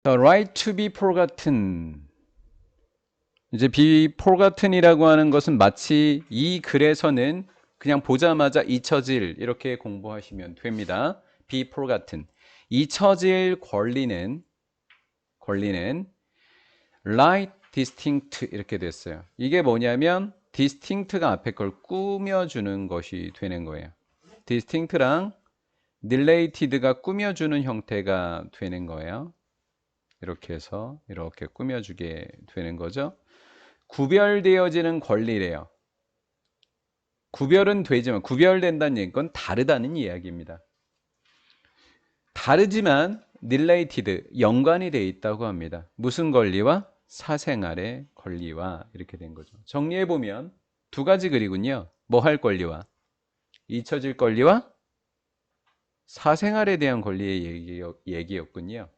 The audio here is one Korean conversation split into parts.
자, right to be forgotten. 이제 be forgotten이라고 하는 것은 마치 이 글에서는 그냥 보자마자 잊혀질 이렇게 공부하시면 됩니다. be forgotten. 잊혀질 권리는 right distinct 이렇게 됐어요. 이게 뭐냐면 distinct가 앞에 걸 꾸며주는 것이 되는 거예요. distinct랑 related가 꾸며주는 형태가 되는 거예요. 이렇게 해서 이렇게 꾸며주게 되는 거죠. 구별되어지는 권리래요. 구별은 되지만 구별된다는 건 다르다는 이야기입니다. 다르지만 related, 연관이 되어 있다고 합니다. 무슨 권리와? 사생활의 권리와 이렇게 된 거죠. 정리해보면 두 가지 글이군요. 뭐 할 권리와? 잊혀질 권리와 사생활에 대한 권리의 얘기였군요.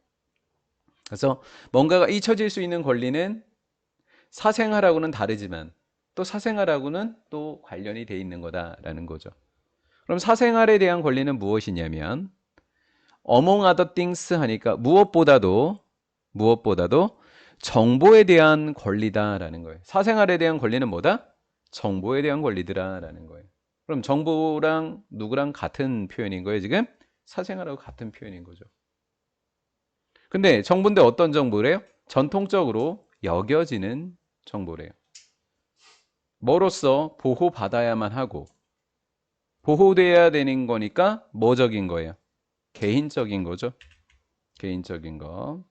그래서 뭔가가 잊혀질 수 있는 권리는 사생활하고는 다르지만 또 사생활하고는 또 관련이 돼 있는 거다라는 거죠. 그럼 사생활에 대한 권리는 무엇이냐면 among other things 하니까 무엇보다도 정보에 대한 권리다라는 거예요. 사생활에 대한 권리는 뭐다? 정보에 대한 권리더라라는 거예요. 그럼 정보랑 누구랑 같은 표현인 거예요, 지금? 사생활하고 같은 표현인 거죠. 근데 정보인데 어떤 정보래요? 전통적으로 여겨지는 정보래요. 뭐로써 보호받아야만 하고 보호돼야 되는 거니까 뭐적인 거예요? 개인적인 거죠. 개인적인 거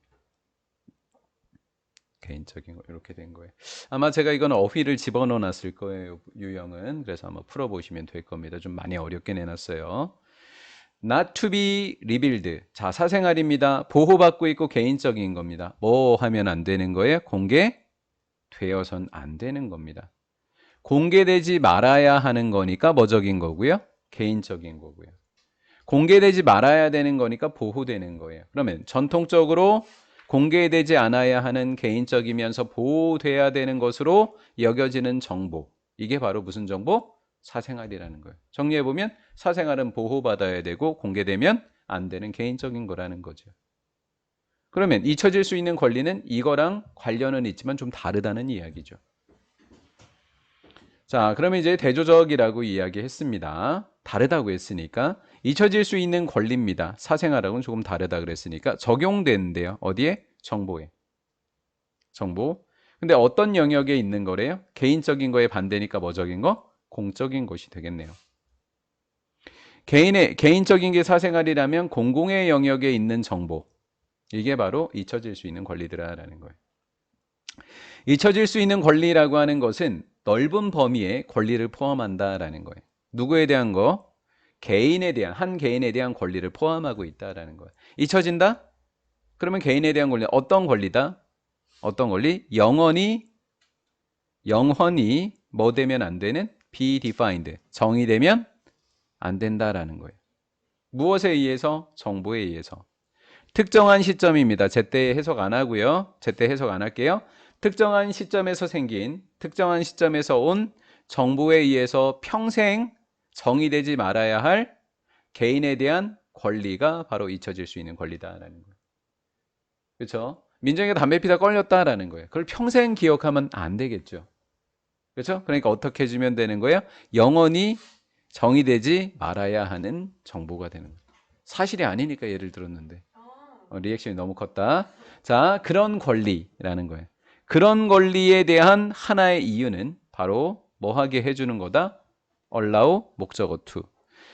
이렇게 된 거예요. 아마 제가 이건 어휘를 집어넣어 놨을 거예요, 유형은. 그래서 한번 풀어보시면 될 겁니다. 좀 많이 어렵게 내놨어요. Not to be revealed. 자, 사생활입니다. 보호받고 있고 개인적인 겁니다. 뭐 하면 안 되는 거예요? 공개되어선 안 되는 겁니다. 공개되지 말아야 하는 거니까 뭐적인 거고요? 개인적인 거고요. 공개되지 말아야 되는 거니까 보호되는 거예요. 그러면 전통적으로 공개되지 않아야 하는 개인적이면서 보호돼야 되는 것으로 여겨지는 정보. 이게 바로 무슨 정보? 사생활이라는 거예요. 정리해보면 사생활은 보호받아야 되고 공개되면 안 되는 개인적인 거라는 거죠. 그러면 잊혀질 수 있는 권리는 이거랑 관련은 있지만 좀 다르다는 이야기죠. 자, 그러면 이제 대조적이라고 이야기했습니다. 다르다고 했으니까 잊혀질 수 있는 권리입니다. 사생활하고는 조금 다르다 그랬으니까 적용되는데요. 어디에? 정보에. 정보. 근데 어떤 영역에 있는 거래요? 개인적인 거에 반대니까 뭐적인 거? 공적인 것이 되겠네요. 개인적인 게 사생활이라면 공공의 영역에 있는 정보. 이게 바로 잊혀질 수 있는 권리들아라는 거예요. 잊혀질 수 있는 권리라고 하는 것은 넓은 범위의 권리를 포함한다라는 거예요. 누구에 대한 거? 개인에 대한, 한 개인에 대한 권리를 포함하고 있다라는 거예요. 잊혀진다? 그러면 개인에 대한 권리, 어떤 권리다? 어떤 권리? 영원히 뭐 되면 안 되는? be defined. 정의되면 안 된다라는 거예요. 무엇에 의해서? 정보에 의해서. 특정한 시점입니다. 제때 해석 안 하고요. 제때 해석 안 할게요. 특정한 시점에서 생긴, 특정한 시점에서 온 정보에 의해서 평생 정의되지 말아야 할 개인에 대한 권리가 바로 잊혀질 수 있는 권리다라는 거예요. 그렇죠? 민정이가 담배 피다 걸렸다라는 거예요. 그걸 평생 기억하면 안 되겠죠. 그렇죠? 그러니까 어떻게 해주면 되는 거예요? 영원히 정의되지 말아야 하는 정보가 되는 거예요. 사실이 아니니까 예를 들었는데 리액션이 너무 컸다. 자, 그런 권리라는 거예요. 그런 권리에 대한 하나의 이유는 바로 뭐 하게 해주는 거다? allow 목적어 to.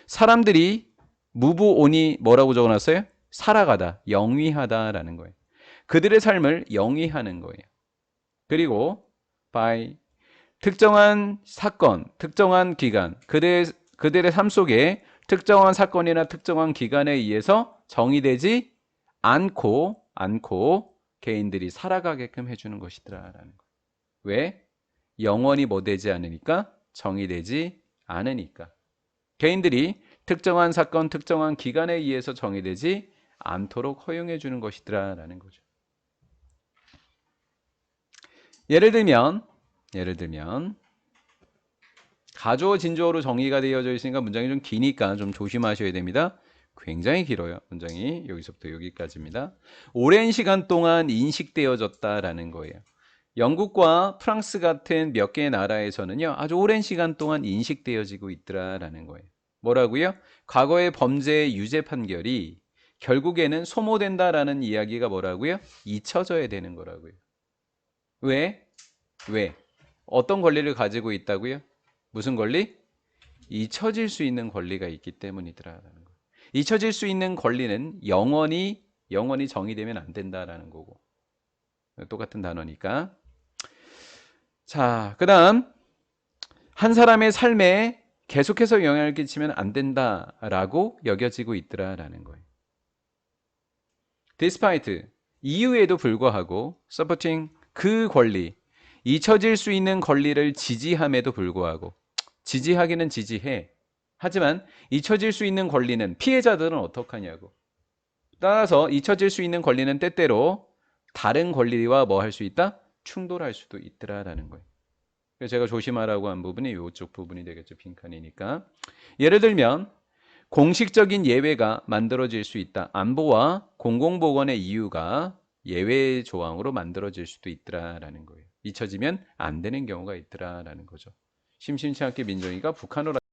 사람들이 move on이 뭐라고 적어놨어요? 살아가다, 영위하다라는 거예요. 그들의 삶을 영위하는 거예요. 그리고 by 특정한 사건, 특정한 기간, 그들의 삶 속에 특정한 사건이나 특정한 기간에 의해서 정의되지 않고 개인들이 살아가게끔 해주는 것이더라라는 거예요. 왜? 영원히 뭐 되지 않으니까? 정의되지 않으니까. 개인들이 특정한 사건, 특정한 기간에 의해서 정의되지 않도록 허용해 주는 것이더라라는 거죠. 예를 들면 가주어 진주어로 정의가 되어져 있으니까 문장이 좀 기니까 좀 조심하셔야 됩니다. 굉장히 길어요. 문장이 여기서부터 여기까지입니다. 오랜 시간 동안 인식되어졌다라는 거예요. 영국과 프랑스 같은 몇 개의 나라에서는요, 아주 오랜 시간 동안 인식되어지고 있더라라는 거예요. 뭐라고요? 과거의 범죄의 유죄 판결이 결국에는 소모된다라는 이야기가 뭐라고요? 잊혀져야 되는 거라고요. 왜? 왜? 어떤 권리를 가지고 있다고요? 무슨 권리? 잊혀질 수 있는 권리가 있기 때문이더라라는 거예요. 잊혀질 수 있는 권리는 영원히 정의되면 안 된다라는 거고. 똑같은 단어니까. 자, 그다음 한 사람의 삶에 계속해서 영향을 끼치면 안 된다라고 여겨지고 있더라라는 거예요. Despite 이유에도 불구하고 supporting 그 권리, 잊혀질 수 있는 권리를 지지함에도 불구하고 지지하기는 지지해. 하지만 잊혀질 수 있는 권리는 피해자들은 어떡하냐고. 따라서 잊혀질 수 있는 권리는 때때로 다른 권리와 뭐 할 수 있다? 충돌할 수도 있더라라는 거예요. 그래서 제가 조심하라고 한 부분이 이쪽 부분이 되겠죠. 빈칸이니까. 예를 들면 공식적인 예외가 만들어질 수 있다. 안보와 공공보건의 이유가 예외 조항으로 만들어질 수도 있더라라는 거예요. 잊혀지면 안 되는 경우가 있더라라는 거죠. 심심치 않게 민정이가 북한으로